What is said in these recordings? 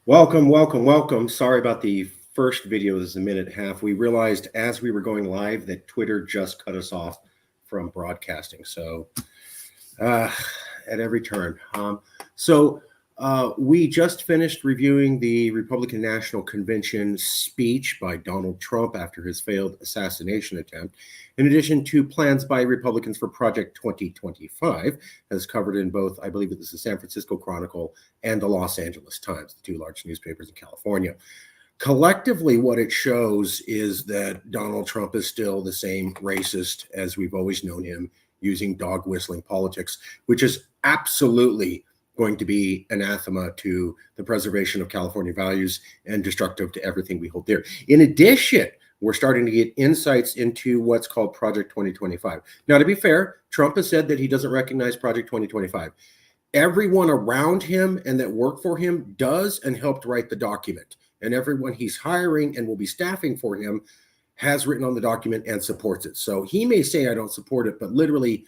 Welcome, welcome, welcome. Sorry about the first video. This is a minute and a half. We realized as we were going live that Twitter just cut us off from broadcasting. So at every turn. We just finished reviewing the Republican National Convention speech by Donald Trump after his failed assassination attempt, in addition to plans by Republicans for Project 2025, as covered in both, I believe it was the San Francisco Chronicle and the Los Angeles Times, the two large newspapers in California. Collectively, what it shows is that Donald Trump is still the same racist as we've always known him, using dog whistling politics, which is absolutely going to be anathema to the preservation of California values and destructive to everything we hold dear. In addition, we're starting to get insights into what's called Project 2025. Now, to be fair, Trump has said that he doesn't recognize Project 2025. Everyone around him and that worked for him does and helped write the document. And everyone he's hiring and will be staffing for him has written on the document and supports it. So he may say, I don't support it, but literally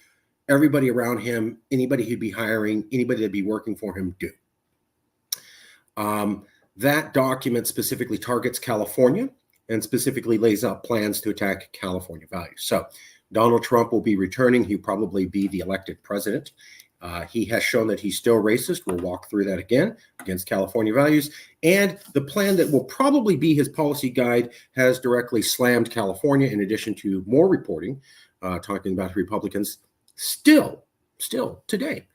everybody around him, anybody he'd be hiring, anybody that'd be working for him do. That document specifically targets California and specifically lays out plans to attack California values. So Donald Trump will be returning. He'll probably be the elected president. He has shown that he's still racist. We'll walk through that again against California values. And the plan that will probably be his policy guide has directly slammed California, in addition to more reporting, talking about Republicans still today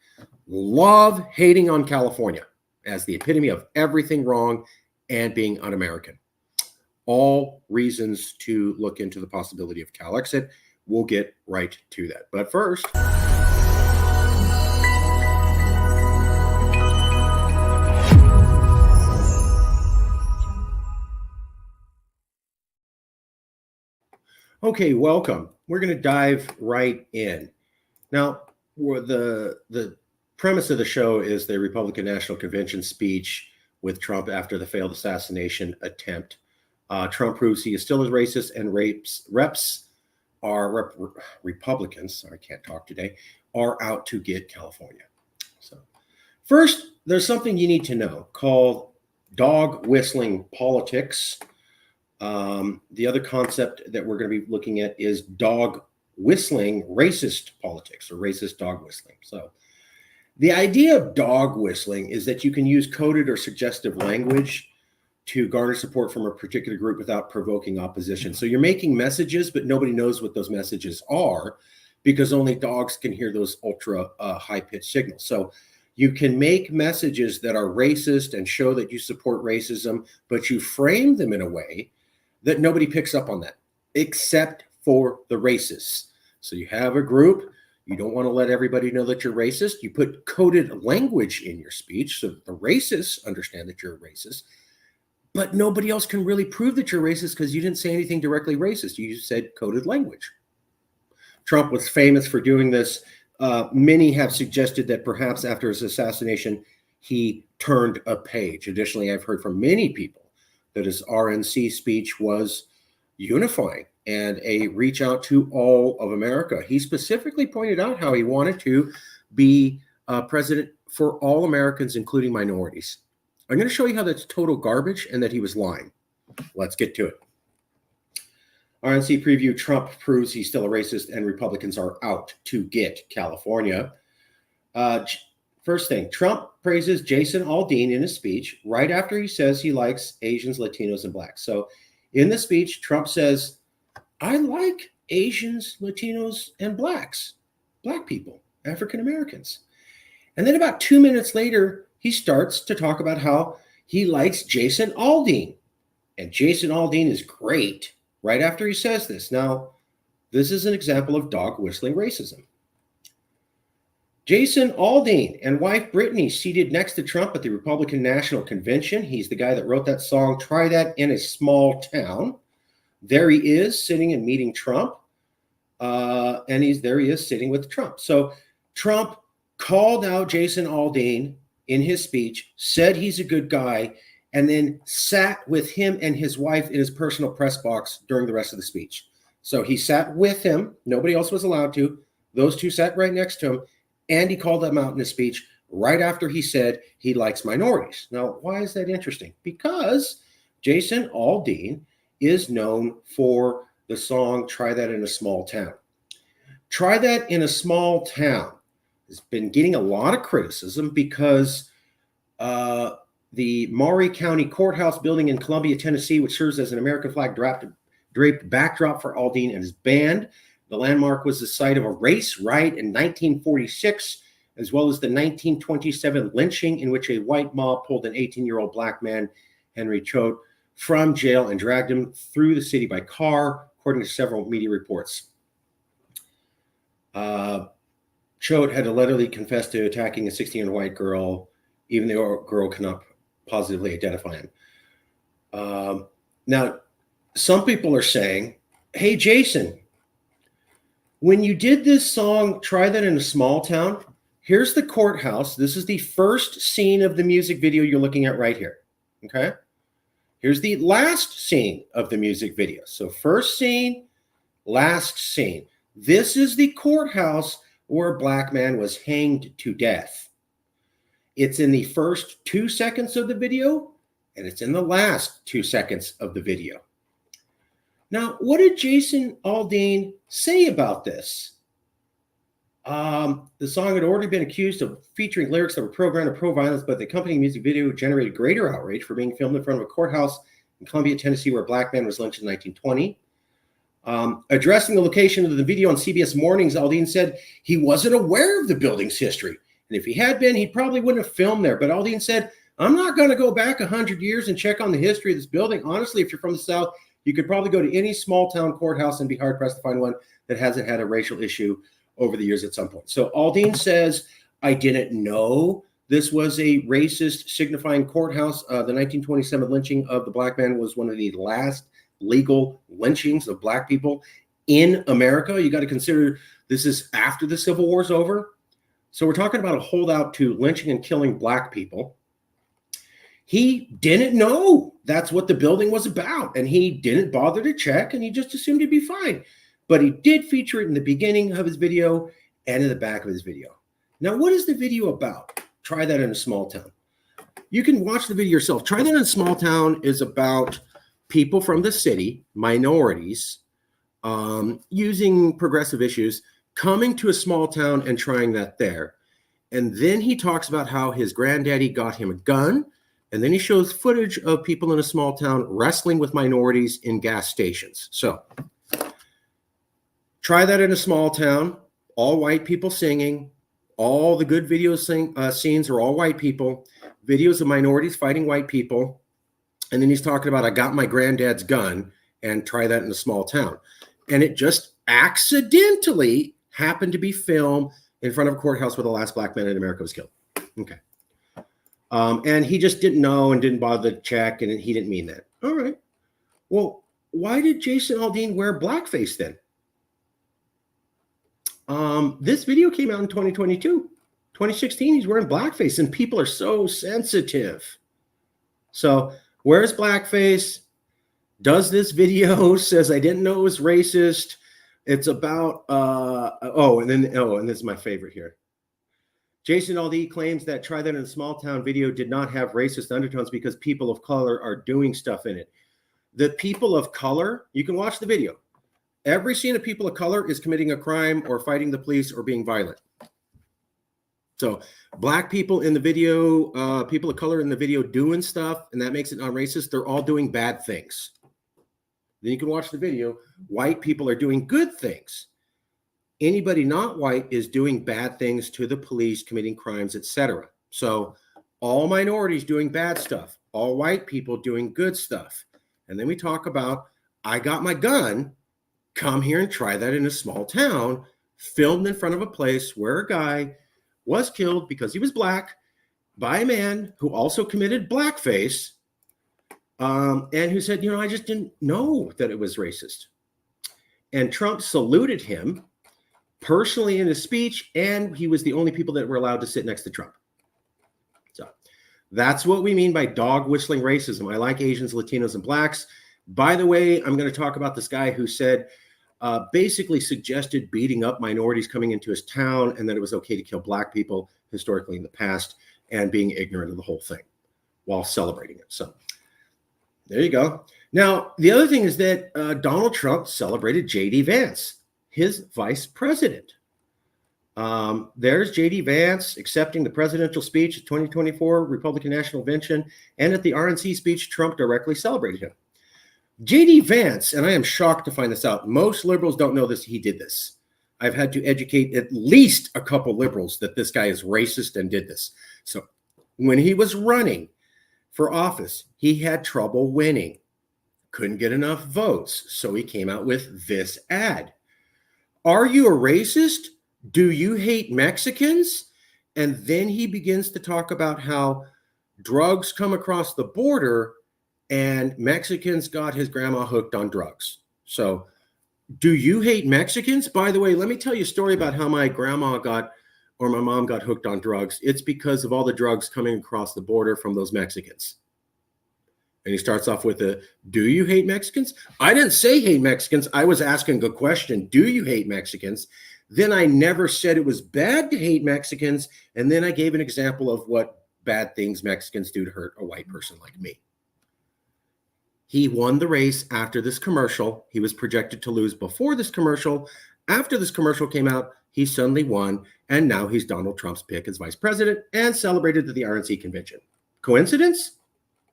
love hating on California as the epitome of everything wrong and being un-American. All reasons to look into the possibility of Cal exit. We'll get right to that. But first, okay, welcome. We're going to dive right in. Now, the premise of the show is the Republican National Convention speech with Trump after the failed assassination attempt. Trump proves he is still as racist, and Republicans, I can't talk today, are out to get California. So first, there's something you need to know called dog whistling politics. The other concept that we're going to be looking at is dog whistling racist politics, or racist dog whistling. So the idea of dog whistling is that you can use coded or suggestive language to garner support from a particular group without provoking opposition. So you're making messages, but nobody knows what those messages are because only dogs can hear those ultra high-pitched signals. So you can make messages that are racist and show that you support racism, but you frame them in a way that nobody picks up on that, except for the racists. So you have a group, you don't want to let everybody know that you're racist. You put coded language in your speech so that the racists understand that you're a racist, but nobody else can really prove that you're racist because you didn't say anything directly racist. You just said coded language. Trump was famous for doing this. Many have suggested that perhaps after his assassination, he turned a page. Additionally, I've heard from many people that his RNC speech was unifying and a reach out to all of America. He specifically pointed out how he wanted to be president for all Americans, including minorities. I'm going to show you how that's total garbage and that he was lying. Let's get to it. RNC preview: Trump proves he's still a racist and Republicans are out to get California. First thing, Trump praises Jason Aldean in his speech right after he says he likes Asians, Latinos, and Blacks. So in the speech, Trump says, I like Asians, Latinos, and Blacks, Black people, African Americans. And then about 2 minutes later, he starts to talk about how he likes Jason Aldean. And Jason Aldean is great right after he says this. Now, this is an example of dog whistling racism. Jason Aldean and wife Brittany seated next to Trump at the Republican National Convention. He's the guy that wrote that song, Try That in a Small Town. There he is sitting and meeting Trump. And there he is sitting with Trump. So Trump called out Jason Aldean in his speech, said he's a good guy, and then sat with him and his wife in his personal press box during the rest of the speech. So he sat with him. Nobody else was allowed to. Those two sat right next to him. And he called them out in his speech right after he said he likes minorities. Now, why is that interesting? Because Jason Aldean is known for the song Try That in a Small Town. Try That in a Small Town has been getting a lot of criticism because the Maury County Courthouse building in Columbia, Tennessee, which serves as an American flag draped backdrop for Aldean and his band. The landmark was the site of a race riot in 1946, as well as the 1927 lynching in which a white mob pulled an 18-year-old black man, Henry Choate, from jail and dragged him through the city by car, according to several media reports. Choate had allegedly confessed to attacking a 16-year-old white girl, even though the girl cannot positively identify him. Now, some people are saying, hey, Jason, when you did this song, Try That in a Small Town, here's the courthouse. This is the first scene of the music video you're looking at right here, okay? Here's the last scene of the music video. So first scene, last scene. This is the courthouse where a black man was hanged to death. It's in the first 2 seconds of the video, and it's in the last 2 seconds of the video. Now, what did Jason Aldean say about this? The song had already been accused of featuring lyrics that were pro-gun or pro-violence, but the accompanying music video generated greater outrage for being filmed in front of a courthouse in Columbia, Tennessee, where a black man was lynched in 1920. Addressing the location of the video on CBS Mornings, Aldean said he wasn't aware of the building's history. And if he had been, he probably wouldn't have filmed there. But Aldean said, I'm not going to go back 100 years and check on the history of this building. Honestly, if you're from the South, you could probably go to any small town courthouse and be hard pressed to find one that hasn't had a racial issue over the years at some point. So Aldean says, I didn't know this was a racist signifying courthouse. The 1927 lynching of the black man was one of the last legal lynchings of black people in America. You got to consider this is after the Civil War's over. So we're talking about a holdout to lynching and killing black people. He didn't know that's what the building was about, and he didn't bother to check, and he just assumed he'd be fine. But he did feature it in the beginning of his video and in the back of his video. Now, what is the video about? Try That in a Small Town. You can watch the video yourself. Try That in a Small Town is about people from the city, minorities, using progressive issues, coming to a small town and trying that there. And then he talks about how his granddaddy got him a gun. And then he shows footage of people in a small town wrestling with minorities in gas stations. So Try That in a Small Town, all white people singing. All the good video scenes are all white people. Videos of minorities fighting white people. And then he's talking about, I got my granddad's gun and try that in a small town. And it just accidentally happened to be filmed in front of a courthouse where the last black man in America was killed. Okay. And he just didn't know and didn't bother to check, and he didn't mean that. All right. Well, why did Jason Aldean wear blackface then? This video came out in 2022. 2016, he's wearing blackface, and people are so sensitive. So where's blackface? Does this video, says I didn't know it was racist. It's about, and this is my favorite here. Jason Aldean claims that Try That in a Small Town video did not have racist undertones because people of color are doing stuff in it. The people of color, you can watch the video. Every scene of people of color is committing a crime or fighting the police or being violent. So black people in the video, people of color in the video doing stuff, and that makes it not racist. They're all doing bad things. Then you can watch the video. White people are doing good things. Anybody not white is doing bad things to the police, committing crimes, etc. So all minorities doing bad stuff, all white people doing good stuff. And then we talk about, I got my gun, come here and try that in a small town, filmed in front of a place where a guy was killed because he was black by a man who also committed blackface, and who said, I just didn't know that it was racist. And Trump saluted him personally in his speech, and he was the only people that were allowed to sit next to Trump. So that's what we mean by dog whistling racism. I like Asians, Latinos, and blacks. By the way, I'm going to talk about this guy who said, basically suggested beating up minorities coming into his town, and that it was okay to kill black people historically in the past, and being ignorant of the whole thing while celebrating it. So there you go. Now, the other thing is that Donald Trump celebrated J.D. Vance, his vice president. There's J.D. Vance accepting the presidential speech at 2024 Republican National Convention, and at the RNC speech, Trump directly celebrated him. J.D. Vance, and I am shocked to find this out, most liberals don't know this, he did this. I've had to educate at least a couple liberals that this guy is racist and did this. So when he was running for office, he had trouble winning. Couldn't get enough votes, so he came out with this ad. Are you a racist? Do you hate Mexicans? And then he begins to talk about how drugs come across the border and Mexicans got his grandma hooked on drugs. So do you hate Mexicans? By the way, let me tell you a story about how my grandma got, or my mom got hooked on drugs. It's because of all the drugs coming across the border from those Mexicans. And he starts off with do you hate Mexicans? I didn't say hate Mexicans. I was asking a question. Do you hate Mexicans? Then I never said it was bad to hate Mexicans. And then I gave an example of what bad things Mexicans do to hurt a white person like me. He won the race after this commercial. He was projected to lose before this commercial. After this commercial came out, he suddenly won. And now he's Donald Trump's pick as vice president and celebrated at the RNC convention. Coincidence?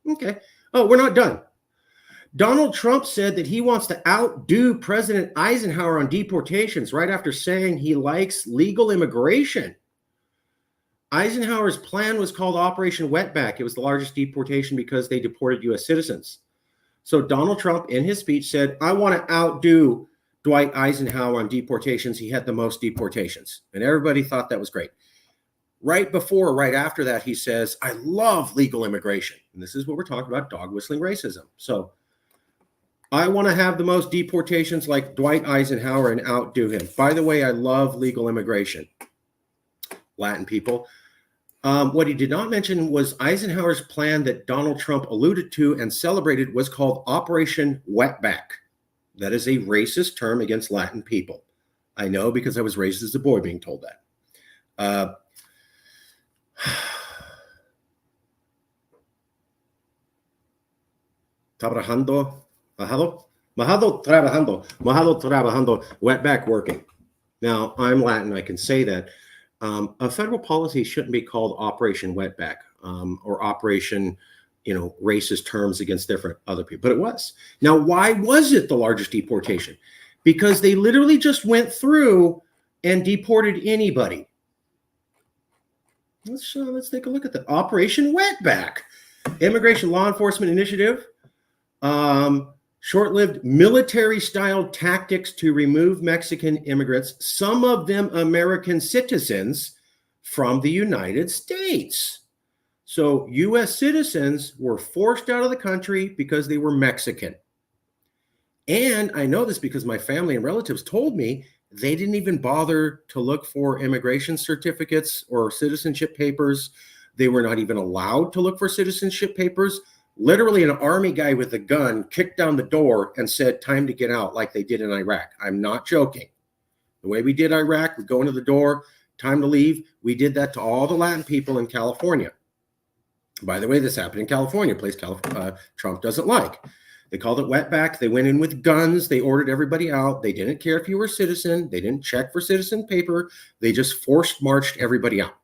Okay. Oh, we're not done. Donald Trump said that he wants to outdo President Eisenhower on deportations right after saying he likes legal immigration. Eisenhower's plan was called Operation Wetback. It was the largest deportation because they deported U.S. citizens. So Donald Trump, in his speech, said, I want to outdo Dwight Eisenhower on deportations. He had the most deportations. And everybody thought that was great. Right before, right after that, he says, I love legal immigration. And this is what we're talking about, dog whistling racism. So I want to have the most deportations like Dwight Eisenhower and outdo him. By the way, I love legal immigration. Latin people. What he did not mention was Eisenhower's plan that Donald Trump alluded to and celebrated was called Operation Wetback. That is a racist term against Latin people. I know because I was raised as a boy being told that. Trabajando, wetback working. Now, I'm Latin, I can say that. A federal policy shouldn't be called Operation Wetback or Operation, racist terms against different other people, but it was. Now, why was it the largest deportation? Because they literally just went through and deported anybody. Let's take a look at that. Operation Wetback, Immigration Law Enforcement Initiative, short-lived military-style tactics to remove Mexican immigrants, some of them American citizens, from the United States. So U.S. citizens were forced out of the country because they were Mexican. And I know this because my family and relatives told me they didn't even bother to look for immigration certificates or citizenship papers. They were not even allowed to look for citizenship papers. Literally, an army guy with a gun kicked down the door and said, time to get out, like they did in Iraq. I'm not joking. The way we did Iraq, we go into the door, time to leave. We did that to all the Latin people in California. By the way, this happened in California, a place Trump doesn't like. They called it wetback. They went in with guns. They ordered everybody out. They didn't care if you were a citizen. They didn't check for citizen paper. They just forced marched everybody out.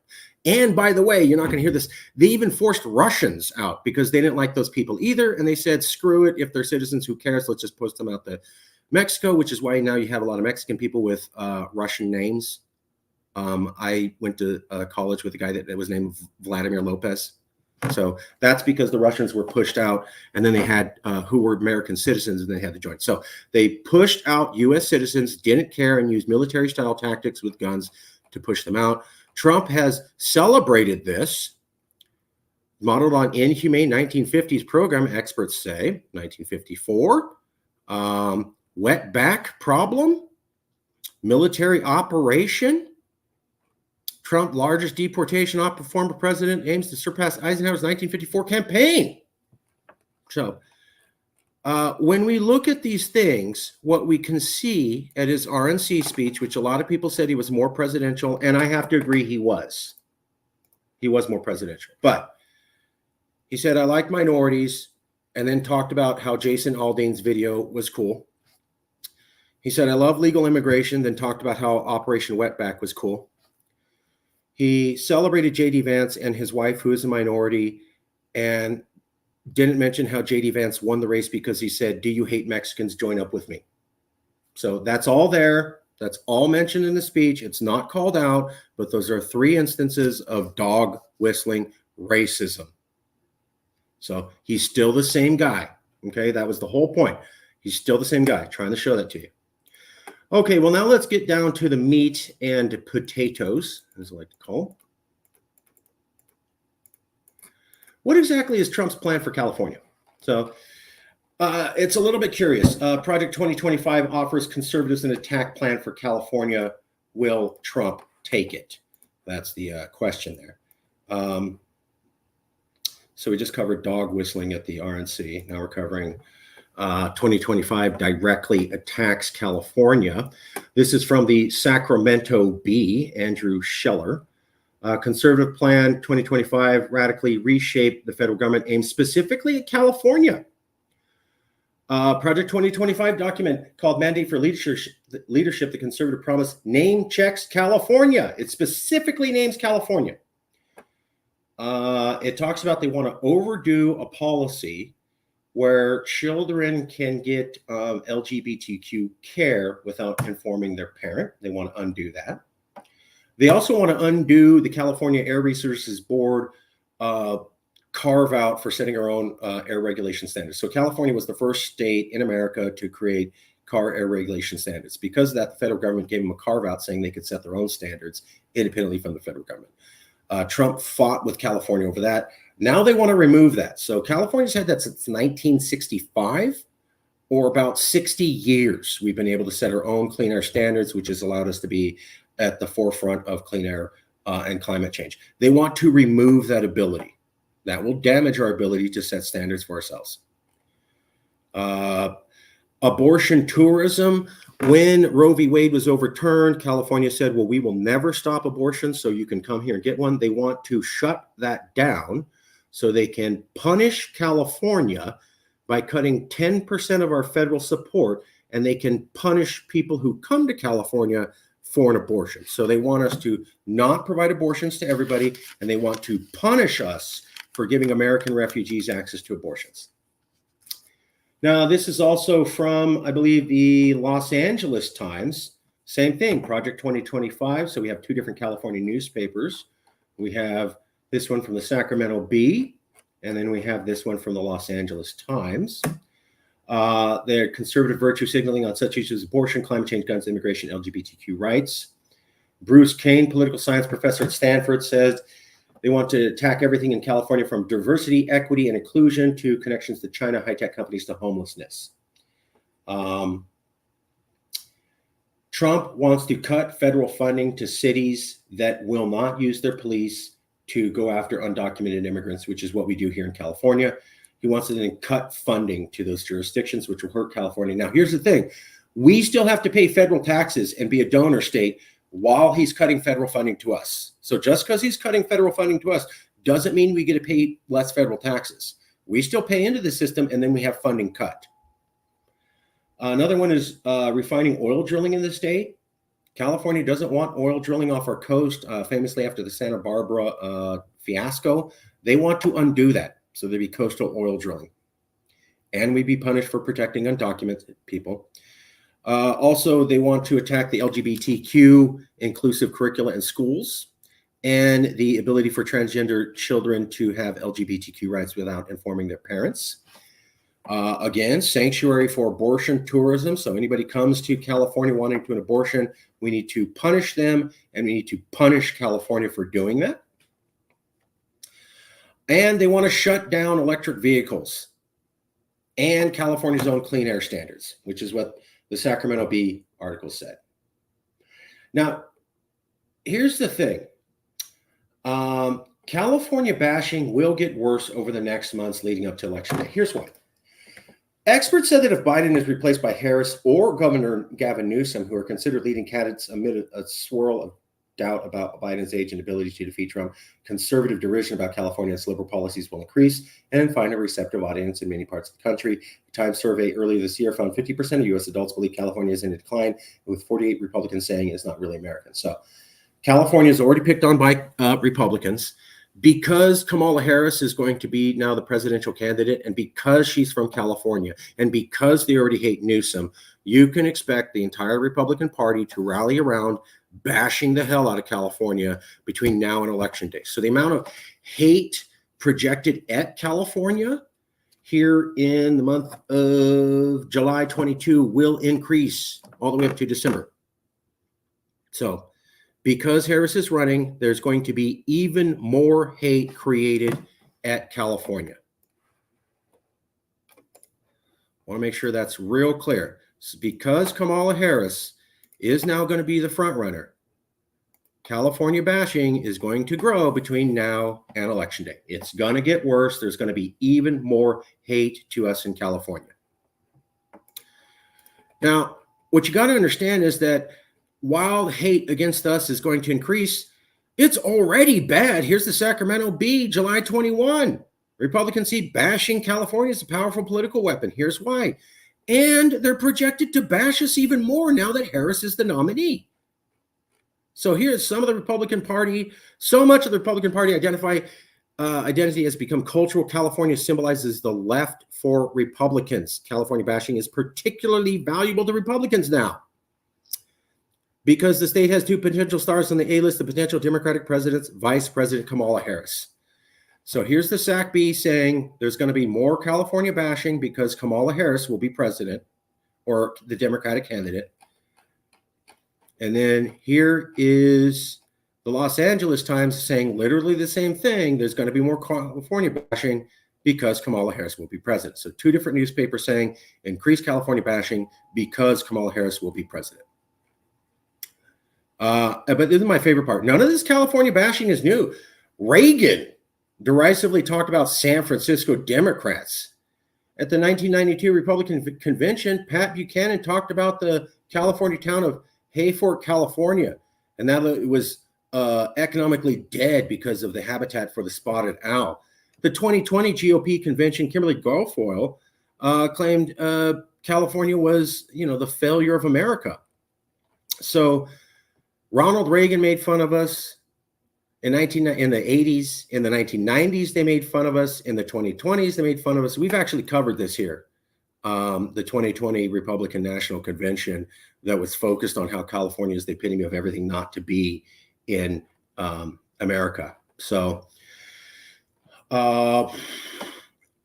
And by the way, you're not going to hear this. They even forced Russians out because they didn't like those people either. And they said, screw it. If they're citizens, who cares? Let's just post them out to Mexico, which is why now you have a lot of Mexican people with Russian names. I went to college with a guy that was named Vladimir Lopez. So that's because the Russians were pushed out, and then they had who were American citizens, and they had to join. So they pushed out U.S. citizens, didn't care, and used military-style tactics with guns to push them out. Trump has celebrated this, modeled on inhumane 1950s program, experts say, 1954, wetback problem, military operation. Trump, largest deportation off former president, aims to surpass Eisenhower's 1954 campaign. So When we look at these things, what we can see at his RNC speech, which a lot of people said he was more presidential, and I have to agree he was. He was more presidential. But he said, I like minorities, and then talked about how Jason Aldean's video was cool. He said, I love legal immigration, then talked about how Operation Wetback was cool. He celebrated J.D. Vance and his wife, who is a minority, and didn't mention how J.D. Vance won the race because he said, do you hate Mexicans? Join up with me. So that's all there. That's all mentioned in the speech. It's not called out, but those are 3 instances of dog whistling racism. So he's still the same guy. Okay, that was the whole point. He's still the same guy, trying to show that to you. Okay, well, now let's get down to the meat and potatoes, as I like to call them. What exactly is Trump's plan for California? So it's a little bit curious. Project 2025 offers conservatives an attack plan for California. Will Trump take it? That's the question there. So we just covered dog whistling at the RNC. Now we're covering 2025 directly attacks California. This is from the Sacramento Bee, Andrew Scheller. Conservative plan 2025 radically reshape the federal government aimed specifically at California. Project 2025 document called Mandate for Leadership, the conservative promise name checks California. It specifically names California. It talks about they want to overdo a policy where children can get LGBTQ care without informing their parent. They want to undo that. They also want to undo the California Air Resources Board carve out for setting our own air regulation standards. So California was the first state in America to create car air regulation standards. Because of that, the federal government gave them a carve out saying they could set their own standards independently from the federal government. Trump fought with California over that. Now they want to remove that. So California's had that since 1965, or about 60 years. We've been able to set our own clean air standards, which has allowed us to be at the forefront of clean air and climate change. They want to remove that ability. That will damage our ability to set standards for ourselves. Abortion tourism. When Roe v. Wade was overturned, California said, well, we will never stop abortion, so you can come here and get one. They want to shut that down so they can punish California by cutting 10% of our federal support, and they can punish people who come to California for an abortion. So they want us to not provide abortions to everybody, and they want to punish us for giving American refugees access to abortions. Now, this is also from, I believe, the Los Angeles Times. Same thing, Project 2025. So we have 2 different California newspapers. We have this one from the Sacramento Bee, and then we have this one from the Los Angeles Times. They're conservative virtue signaling on such issues as abortion, climate change, guns, immigration, LGBTQ rights. Bruce Kane, political science professor at Stanford, says they want to attack everything in California from diversity, equity, and inclusion to connections to China, high-tech companies to homelessness. Trump wants to cut federal funding to cities that will not use their police to go after undocumented immigrants, which is what we do here in California. He wants to then cut funding to those jurisdictions, which will hurt California. Now, here's the thing. We still have to pay federal taxes and be a donor state while he's cutting federal funding to us. So just because he's cutting federal funding to us doesn't mean we get to pay less federal taxes. We still pay into the system, and then we have funding cut. Another one is refining oil drilling in the state. California doesn't want oil drilling off our coast, famously after the Santa Barbara fiasco. They want to undo that, so there'd be coastal oil drilling. And we'd be punished for protecting undocumented people. Also, they want to attack the LGBTQ inclusive curricula in schools and the ability for transgender children to have LGBTQ rights without informing their parents. Again, sanctuary for abortion tourism. So anybody comes to California wanting to do an abortion, we need to punish them, and we need to punish California for doing that. And they want to shut down electric vehicles and California's own clean air standards, which is what the Sacramento Bee article said. Now, here's the thing. California bashing will get worse over the next months leading up to Election Day. Here's why. Experts said that if Biden is replaced by Harris or Governor Gavin Newsom, who are considered leading candidates amid a swirl of doubt about Biden's age and ability to defeat Trump, conservative derision about California's liberal policies will increase and find a receptive audience in many parts of the country. The Times survey earlier this year found 50% of U.S. adults believe California is in decline, with 48 Republicans saying it's not really American. So California is already picked on by Republicans. Because Kamala Harris is going to be now the presidential candidate, and because she's from California, and because they already hate Newsom, you can expect the entire Republican Party to rally around bashing the hell out of California between now and Election Day. So the amount of hate projected at California here in the month of July 22 will increase all the way up to December. So because Harris is running, there's going to be even more hate created at California. I want to make sure that's real clear. So because Kamala Harris is now going to be the front runner, California bashing is going to grow between now and Election Day. It's going to get worse. There's going to be even more hate to us in California. Now, what you got to understand is that while hate against us is going to increase, it's already bad. Here's the Sacramento Bee, July 21. Republicans see bashing California as a powerful political weapon. Here's why. And they're projected to bash us even more now that Harris is the nominee. So here's some of the Republican Party. So much of the Republican Party identity has become cultural. California symbolizes the left for Republicans. California bashing is particularly valuable to Republicans now, because the state has two potential stars on the A-list, the potential Democratic presidents, Vice President Kamala Harris. So here's the SACB saying there's going to be more California bashing because Kamala Harris will be president, or the Democratic candidate. And then here is the Los Angeles Times saying literally the same thing. There's going to be more California bashing because Kamala Harris will be president. So two different newspapers saying increased California bashing because Kamala Harris will be president. But this is my favorite part. None of this California bashing is new. Reagan derisively talked about San Francisco Democrats. At the 1992 Republican Convention, Pat Buchanan talked about the California town of Hayfork, California, and that it was economically dead because of the habitat for the spotted owl. The 2020 GOP convention, Kimberly Guilfoyle claimed California was, the failure of America. So Ronald Reagan made fun of us in the 80s. In the 1990s, they made fun of us. In the 2020s, they made fun of us. We've actually covered this here. The 2020 Republican National Convention that was focused on how California is the epitome of everything not to be in America. So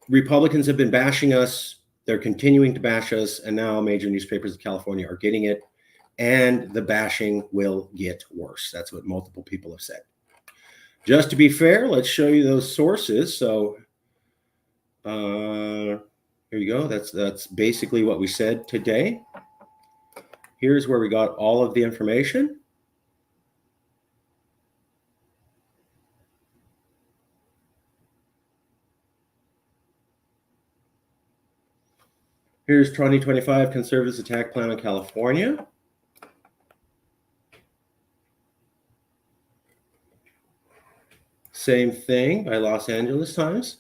Republicans have been bashing us. They're continuing to bash us. And now major newspapers in California are getting it. And the bashing will get worse. That's what multiple people have said. Just to be fair, let's show you those sources. So here you go. That's basically what we said today. Here's where we got all of the information. Here's 2025 Conservatives Attack Plan on California. Same thing by Los Angeles Times.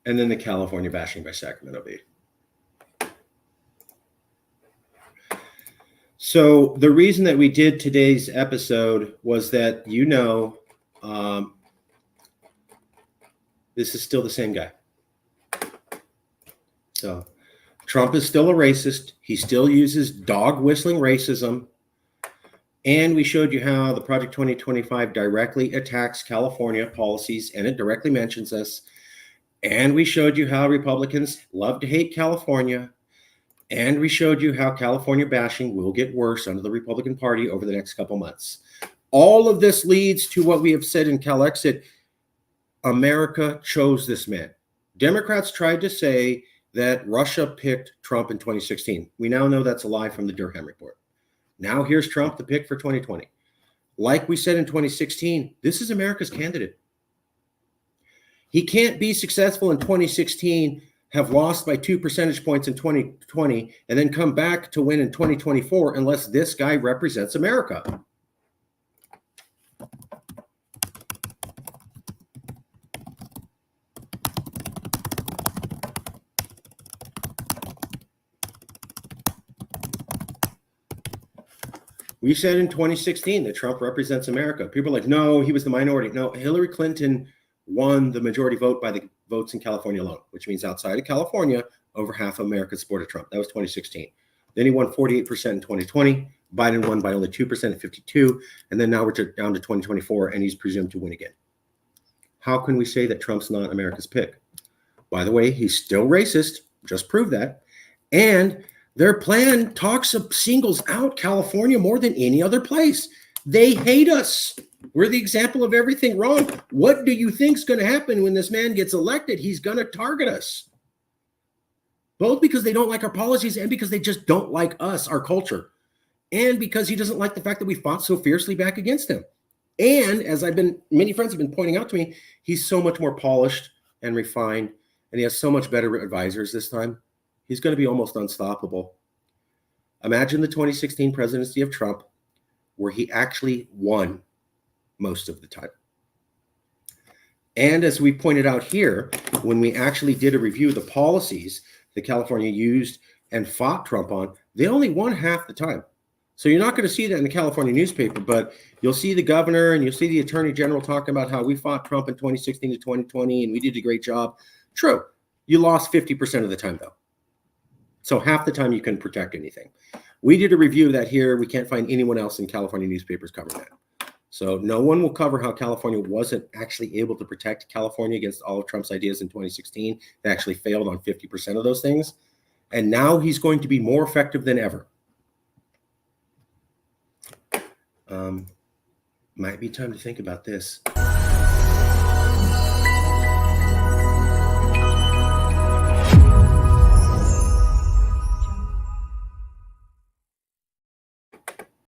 And then the California bashing by Sacramento Bee. So the reason that we did today's episode was that, this is still the same guy. So Trump is still a racist. He still uses dog whistling racism. And we showed you how the Project 2025 directly attacks California policies, and it directly mentions us. And we showed you how Republicans love to hate California. And we showed you how California bashing will get worse under the Republican Party over the next couple months. All of this leads to what we have said in CalExit. America chose this man. Democrats tried to say that Russia picked Trump in 2016. We now know that's a lie from the Durham report. Now here's Trump, the pick for 2020. Like we said in 2016, this is America's candidate. He can't be successful in 2016, have lost by 2 percentage points in 2020, and then come back to win in 2024 unless this guy represents America. We said in 2016 that Trump represents America. People are like, no, he was the minority. No, Hillary Clinton won the majority vote by the votes in California alone, which means outside of California, over half of America supported Trump. That was 2016. Then he won 48% in 2020. Biden won by only 2% at 52. And then now we're down to 2024, and he's presumed to win again. How can we say that Trump's not America's pick? By the way, he's still racist. Just proved that. And their plan singles out California more than any other place. They hate us. We're the example of everything wrong. What do you think's going to happen when this man gets elected? He's going to target us. Both because they don't like our policies and because they just don't like us, our culture. And because he doesn't like the fact that we fought so fiercely back against him. And as many friends have been pointing out to me, he's so much more polished and refined, and he has so much better advisors this time. He's going to be almost unstoppable. Imagine the 2016 presidency of Trump, where he actually won most of the time. And as we pointed out here, when we actually did a review of the policies that California used and fought Trump on, they only won half the time. So you're not going to see that in the California newspaper, but you'll see the governor and you'll see the attorney general talking about how we fought Trump in 2016 to 2020 and we did a great job. True. You lost 50% of the time, though. So half the time you couldn't protect anything. We did a review of that here. We can't find anyone else in California newspapers covering that. So no one will cover how California wasn't actually able to protect California against all of Trump's ideas in 2016. They actually failed on 50% of those things. And now he's going to be more effective than ever. Might be time to think about this.